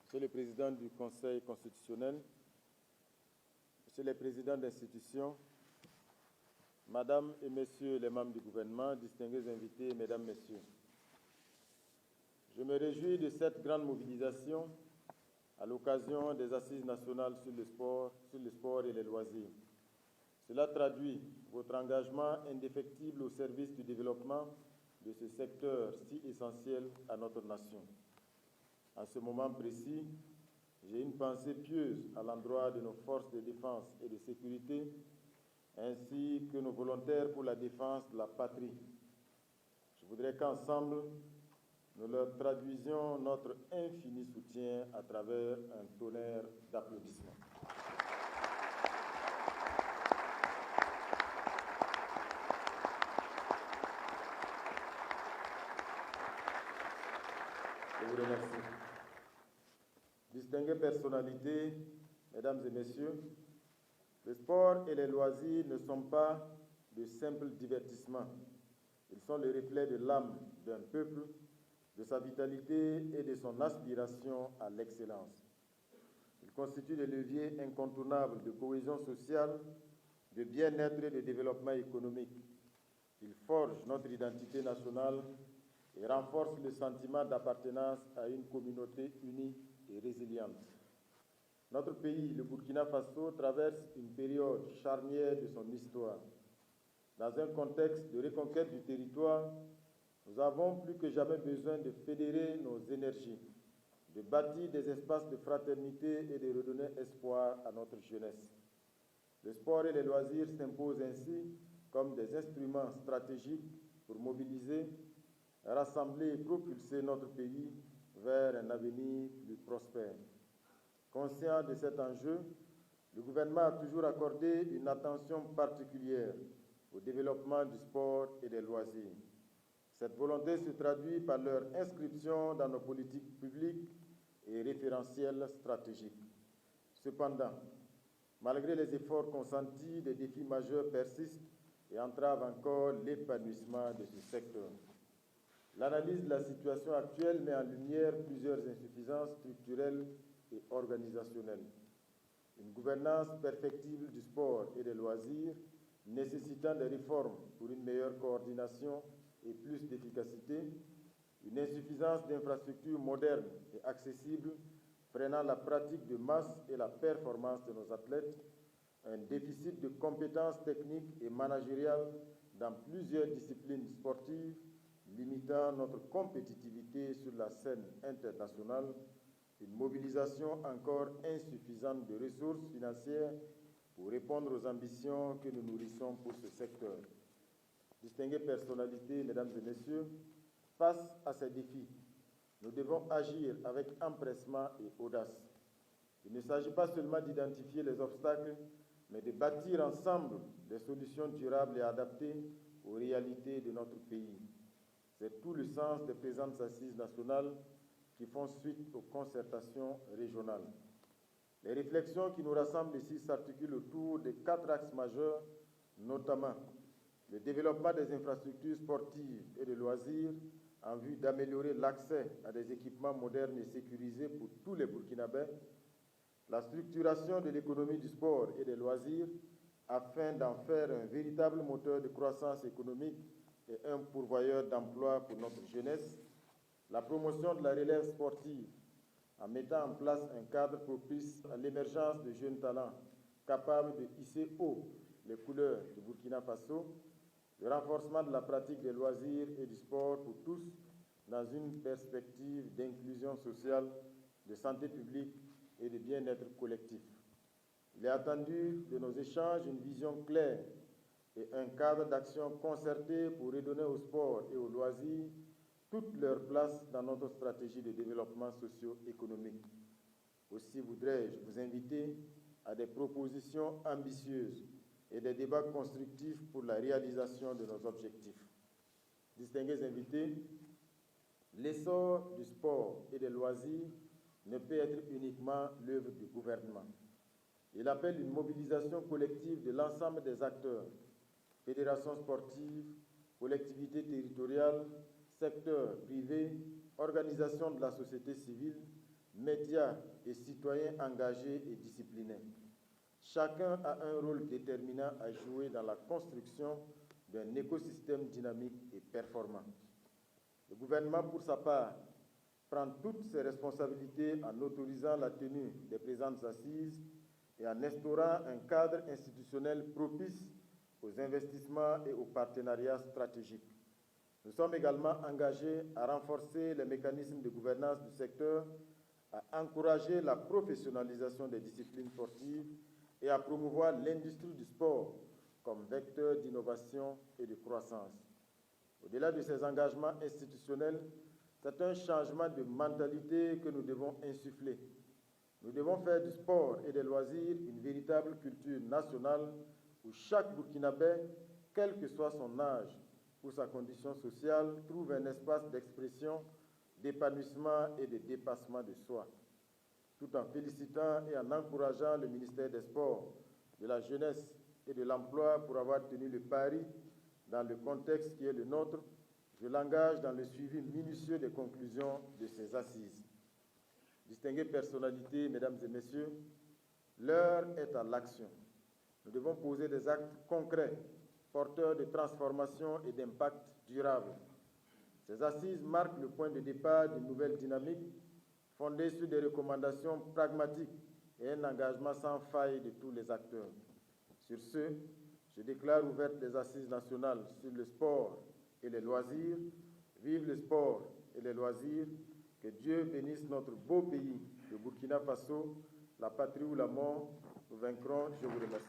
Monsieur le Président du Conseil constitutionnel, Monsieur le Présidents d'institutions, Madame et Messieurs les membres du gouvernement, distingués invités, Mesdames, Messieurs, je me réjouis de cette grande mobilisation à l'occasion des Assises nationales sur le sport et les loisirs. Cela traduit votre engagement indéfectible au service du développement de ce secteur si essentiel à notre nation. En ce moment précis, j'ai une pensée pieuse à l'endroit de nos forces de défense et de sécurité, ainsi que nos volontaires pour la défense de la patrie. Je voudrais qu'ensemble, nous leur traduisions notre infini soutien à travers un tonnerre d'applaudissements. Je vous remercie. Distinguées personnalités, Mesdames et Messieurs, le sport et les loisirs ne sont pas de simples divertissements. Ils sont le reflet de l'âme d'un peuple, de sa vitalité et de son aspiration à l'excellence. Ils constituent des leviers incontournables de cohésion sociale, de bien-être et de développement économique. Ils forgent notre identité nationale et renforcent le sentiment d'appartenance à une communauté unie et résiliente. Notre pays, le Burkina Faso, traverse une période charnière de son histoire. Dans un contexte de reconquête du territoire, nous avons plus que jamais besoin de fédérer nos énergies, de bâtir des espaces de fraternité et de redonner espoir à notre jeunesse. Le sport et les loisirs s'imposent ainsi comme des instruments stratégiques pour mobiliser, rassembler et propulser notre pays vers un avenir plus prospère. Conscient de cet enjeu, le gouvernement a toujours accordé une attention particulière au développement du sport et des loisirs. Cette volonté se traduit par leur inscription dans nos politiques publiques et référentiels stratégiques. Cependant, malgré les efforts consentis, des défis majeurs persistent et entravent encore l'épanouissement de ce secteur. L'analyse de la situation actuelle met en lumière plusieurs insuffisances structurelles et organisationnelles. Une gouvernance perfectible du sport et des loisirs, nécessitant des réformes pour une meilleure coordination et plus d'efficacité, une insuffisance d'infrastructures modernes et accessibles, freinant la pratique de masse et la performance de nos athlètes, un déficit de compétences techniques et managériales dans plusieurs disciplines sportives, limitant notre compétitivité sur la scène internationale, une mobilisation encore insuffisante de ressources financières pour répondre aux ambitions que nous nourrissons pour ce secteur. Distinguées personnalités, Mesdames et Messieurs, face à ces défis, nous devons agir avec empressement et audace. Il ne s'agit pas seulement d'identifier les obstacles, mais de bâtir ensemble des solutions durables et adaptées aux réalités de notre pays. C'est tout le sens des présentes assises nationales qui font suite aux concertations régionales. Les réflexions qui nous rassemblent ici s'articulent autour de 4 axes majeurs, notamment le développement des infrastructures sportives et de loisirs en vue d'améliorer l'accès à des équipements modernes et sécurisés pour tous les Burkinabés, la structuration de l'économie du sport et des loisirs afin d'en faire un véritable moteur de croissance économique et un pourvoyeur d'emplois pour notre jeunesse, la promotion de la relève sportive en mettant en place un cadre propice à l'émergence de jeunes talents capables de hisser haut les couleurs du Burkina Faso, le renforcement de la pratique des loisirs et du sport pour tous dans une perspective d'inclusion sociale, de santé publique et de bien-être collectif. Il est attendu de nos échanges une vision claire et un cadre d'action concerté pour redonner au sport et aux loisirs toute leur place dans notre stratégie de développement socio-économique. Aussi voudrais-je vous inviter à des propositions ambitieuses et des débats constructifs pour la réalisation de nos objectifs. Distingués invités, l'essor du sport et des loisirs ne peut être uniquement l'œuvre du gouvernement. Il appelle une mobilisation collective de l'ensemble des acteurs, fédérations sportives, collectivités territoriales, secteur privé, organisations de la société civile, médias et citoyens engagés et disciplinés. Chacun a un rôle déterminant à jouer dans la construction d'un écosystème dynamique et performant. Le gouvernement, pour sa part, prend toutes ses responsabilités en autorisant la tenue des présentes assises et en instaurant un cadre institutionnel propice aux investissements et aux partenariats stratégiques. Nous sommes également engagés à renforcer les mécanismes de gouvernance du secteur, à encourager la professionnalisation des disciplines sportives et à promouvoir l'industrie du sport comme vecteur d'innovation et de croissance. Au-delà de ces engagements institutionnels, c'est un changement de mentalité que nous devons insuffler. Nous devons faire du sport et des loisirs une véritable culture nationale où chaque Burkinabé, quel que soit son âge ou sa condition sociale, trouve un espace d'expression, d'épanouissement et de dépassement de soi. Tout en félicitant et en encourageant le ministère des Sports, de la Jeunesse et de l'Emploi pour avoir tenu le pari dans le contexte qui est le nôtre, je l'engage dans le suivi minutieux des conclusions de ces assises. Distinguées personnalités, mesdames et messieurs, l'heure est à l'action. Nous devons poser des actes concrets, porteurs de transformation et d'impact durable. Ces assises marquent le point de départ d'une nouvelle dynamique fondée sur des recommandations pragmatiques et un engagement sans faille de tous les acteurs. Sur ce, je déclare ouvertes les assises nationales sur le sport et les loisirs. Vive le sport et les loisirs. Que Dieu bénisse notre beau pays, le Burkina Faso, la patrie ou la mort. Nous vaincrons. Je vous remercie.